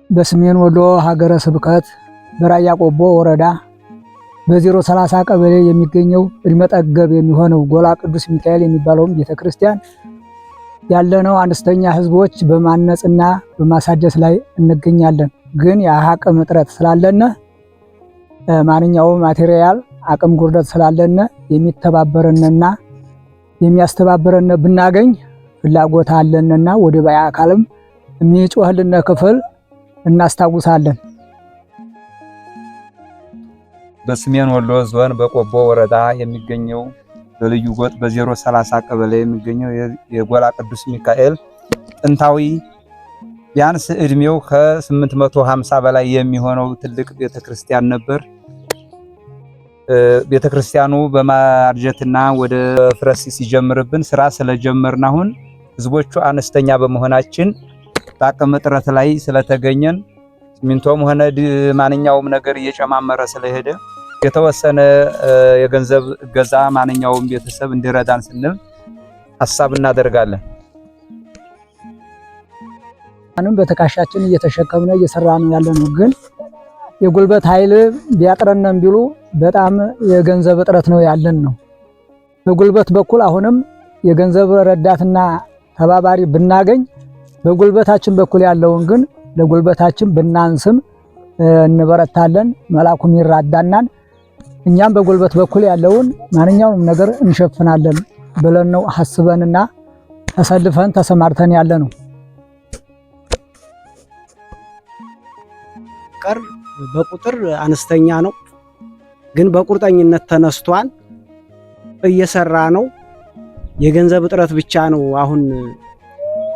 በሰሜን ወሎ ሀገረ ስብከት በራያ ቆቦ ወረዳ በ030 ቀበሌ የሚገኘው እድሜ ጠገብ የሚሆነው ጎላ ቅዱስ ሚካኤል የሚባለው ቤተክርስቲያን ያለነው አነስተኛ ህዝቦች በማነጽና በማሳደስ ላይ እንገኛለን። ግን የአቅም እጥረት ስላለነ ማንኛውም ማቴሪያል አቅም ጉርደት ስላለነ የሚተባበረንና የሚያስተባበረን ብናገኝ ፍላጎት አለንና ወደ ባያ አካልም የሚጮህልን ክፍል እናስታውሳለን። በሰሜን ወሎ ዞን በቆቦ ወረዳ የሚገኘው በልዩ ጎጥ በ030 ቀበሌ የሚገኘው የጎላ ቅዱስ ሚካኤል ጥንታዊ ቢያንስ እድሜው ከ850 በላይ የሚሆነው ትልቅ ቤተክርስቲያን ነበር። ቤተክርስቲያኑ በማርጀትና ወደ ፍረስ ሲጀምርብን ስራ ስለጀመርን አሁን ህዝቦቹ አነስተኛ በመሆናችን በአቅም እጥረት ላይ ስለተገኘን ሲሚንቶም ሆነ ማንኛውም ነገር እየጨማመረ ስለሄደ የተወሰነ የገንዘብ እገዛ ማንኛውም ቤተሰብ እንዲረዳን ስንል ሐሳብ እናደርጋለን። አሁንም በተካሻችን እየተሸከምነ እየሰራን ያለነው ግን የጉልበት ኃይል ቢያጥረንም ቢሉ በጣም የገንዘብ እጥረት ነው ያለን ነው። በጉልበት በኩል አሁንም የገንዘብ ረዳትና ተባባሪ ብናገኝ በጉልበታችን በኩል ያለውን ግን ለጉልበታችን ብናንስም እንበረታለን። መላኩም ይራዳናል። እኛም በጉልበት በኩል ያለውን ማንኛውንም ነገር እንሸፍናለን ብለን ነው ሐስበንና ተሰልፈን ተሰማርተን ያለ ነው። በቁጥር አነስተኛ ነው፣ ግን በቁርጠኝነት ተነስቷል፣ እየሰራ ነው። የገንዘብ እጥረት ብቻ ነው አሁን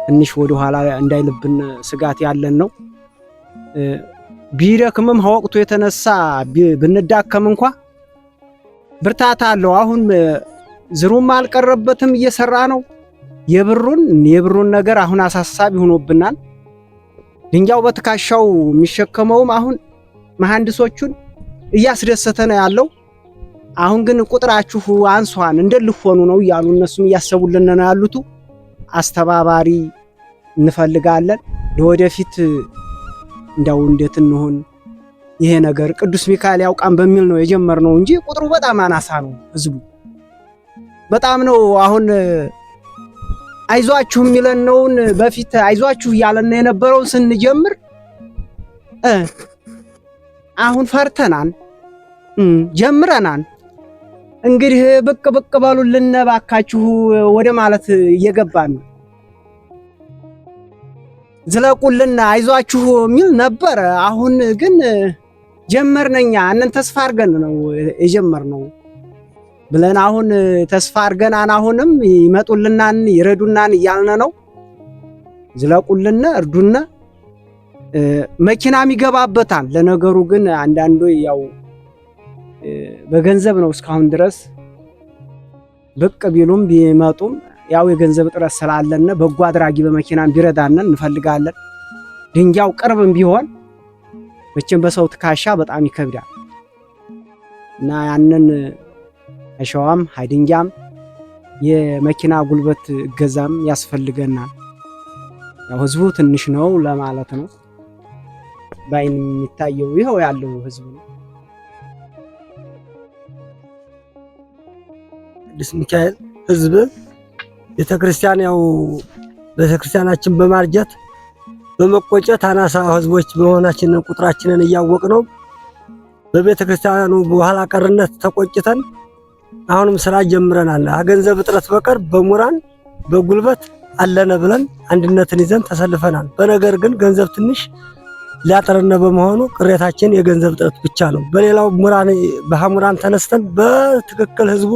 ትንሽ ወደ ኋላ እንዳይልብን ስጋት ያለን ነው። ቢደክምም ወቅቱ የተነሳ ብንዳከም እንኳ ብርታት አለው። አሁን ዝሩም አልቀረበትም፣ እየሰራ ነው። የብሩን ነገር አሁን አሳሳቢ ሆኖብናል። ድንጋዩ በትካሻው የሚሸከመውም አሁን መሐንዲሶቹን እያስደሰተ ነው ያለው። አሁን ግን ቁጥራችሁ አንሷን እንደልፎኑ ነው እያሉ እነሱም እያሰቡልን ነው ያሉት። አስተባባሪ እንፈልጋለን። ለወደፊት እንዳው እንዴት እንሆን ይሄ ነገር ቅዱስ ሚካኤል ያውቃን በሚል ነው የጀመርነው እንጂ ቁጥሩ በጣም አናሳ ነው። ህዝቡ በጣም ነው። አሁን አይዟችሁ የሚለን ነውን በፊት አይዟችሁ እያለን የነበረው ስንጀምር አሁን ፈርተናል፣ ጀምረናል። እንግዲህ ብቅ በሉልን ባካችሁ ወደ ማለት እየገባን ነው። ዝለቁልን አይዟችሁ የሚል ነበር። አሁን ግን ጀመርነኛ እነን ተስፋ አድርገን ነው የጀመርነው ብለን አሁን ተስፋ አድርገናን አሁንም ይመጡልናን ይረዱናን እያልን ነው። ዝለቁልን እርዱና። መኪናም ይገባበታል። ለነገሩ ግን አንዳንዱ ያው በገንዘብ ነው እስካሁን ድረስ ብቅ ቢሉም ቢመጡም ያው የገንዘብ እጥረት ስላለነ በጎ አድራጊ በመኪናም ቢረዳነን እንፈልጋለን። ድንጋዩ ቅርብም ቢሆን መቼም በሰው ትካሻ በጣም ይከብዳል እና ያንን አሸዋም ሃይድንጋም የመኪና ጉልበት እገዛም ያስፈልገናል። ያው ህዝቡ ትንሽ ነው ለማለት ነው። ባይን የሚታየው ይሄው ያለው ህዝብ ነው። ቅዱስ ሚካኤል ህዝብ ቤተክርስቲያን ያው ቤተክርስቲያናችን በማርጀት በመቆጨት አናሳ ህዝቦች በመሆናችን ቁጥራችንን እያወቅነው በቤተክርስቲያኑ በኋላ ቀርነት ተቆጭተን አሁንም ስራ ጀምረናል። ገንዘብ እጥረት በቀር በሙራን በጉልበት አለነ ብለን አንድነትን ይዘን ተሰልፈናል። በነገር ግን ገንዘብ ትንሽ ሊያጠረነ በመሆኑ ቅሬታችን የገንዘብ እጥረት ብቻ ነው። በሌላው ሙራን በሐሙራን ተነስተን በትክክል ህዝቡ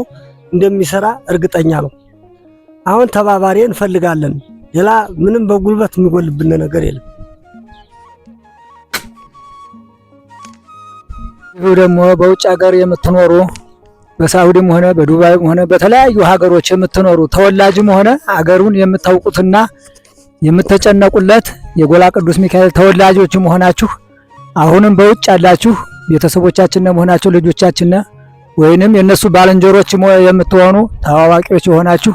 እንደሚሰራ እርግጠኛ ነው። አሁን ተባባሪ እንፈልጋለን። ሌላ ምንም በጉልበት የሚጎልብን ነገር የለም። ይሄው ደግሞ በውጭ ሀገር የምትኖሩ በሳውዲም ሆነ በዱባይም ሆነ በተለያዩ ሀገሮች የምትኖሩ ተወላጅም ሆነ ሀገሩን የምታውቁትና የምትጨነቁለት የጎላ ቅዱስ ሚካኤል ተወላጆች መሆናችሁ አሁንም በውጭ ያላችሁ ቤተሰቦቻችን መሆናችሁ ልጆቻችን ወይንም የነሱ ባልንጀሮች የምትሆኑ ተዋዋቂዎች የሆናችሁ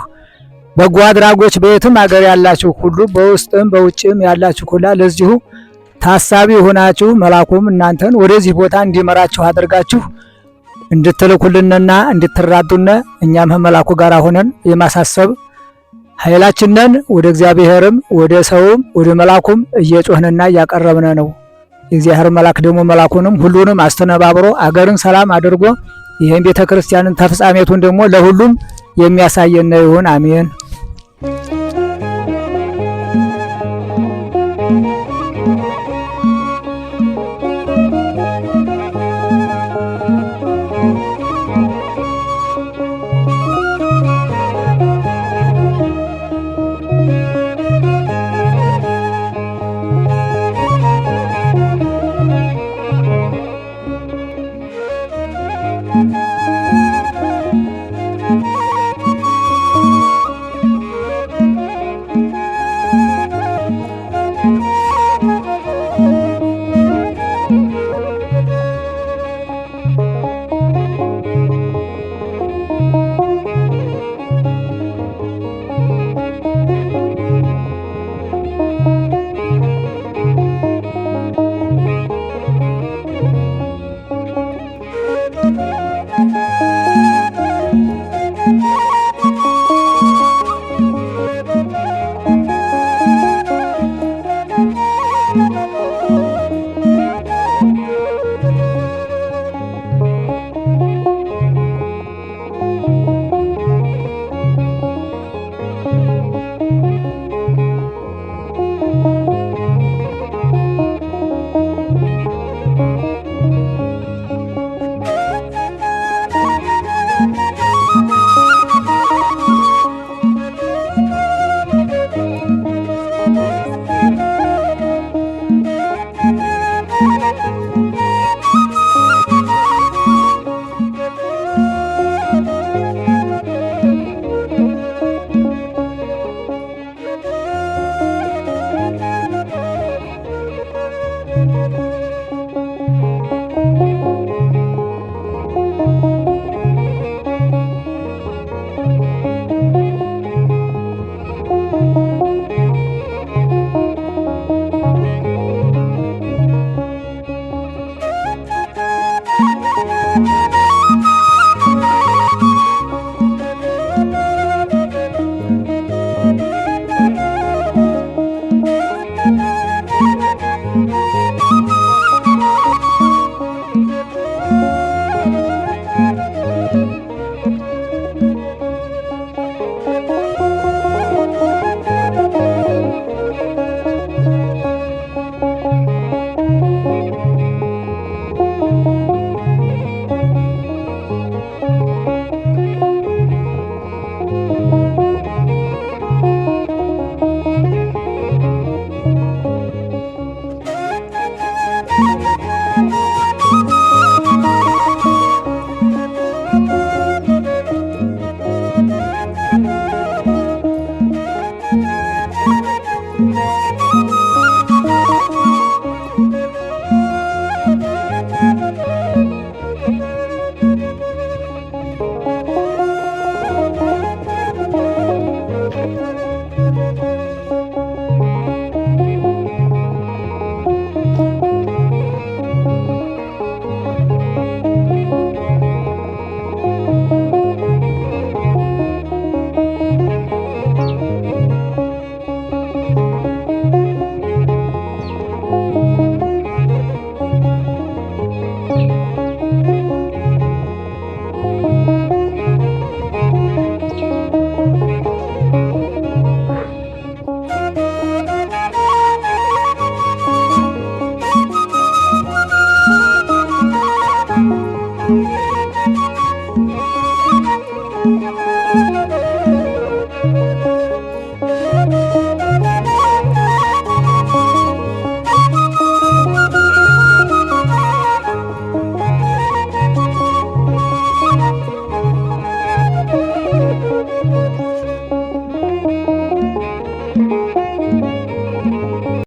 በጎ አድራጎች በየትም ሀገር ያላችሁ ሁሉ በውስጥም በውጭም ያላችሁ ሁላ ለዚሁ ታሳቢ ሆናችሁ መልአኩም እናንተን ወደዚህ ቦታ እንዲመራችሁ አድርጋችሁ እንድትልኩልንና እንድትራዱን እኛም መልአኩ ጋር ሆነን የማሳሰብ ኃይላችንን ወደ እግዚአብሔርም ወደ ሰውም ወደ መልአኩም እየጮህንና እያቀረብን ነው። የእግዚአብሔር መልአክ ደግሞ መልአኩንም ሁሉንም አስተነባብሮ አገርን ሰላም አድርጎ ይህን ቤተክርስቲያንን ተፍጻሜቱን ደግሞ ለሁሉም የሚያሳየን ይሁን። አሜን።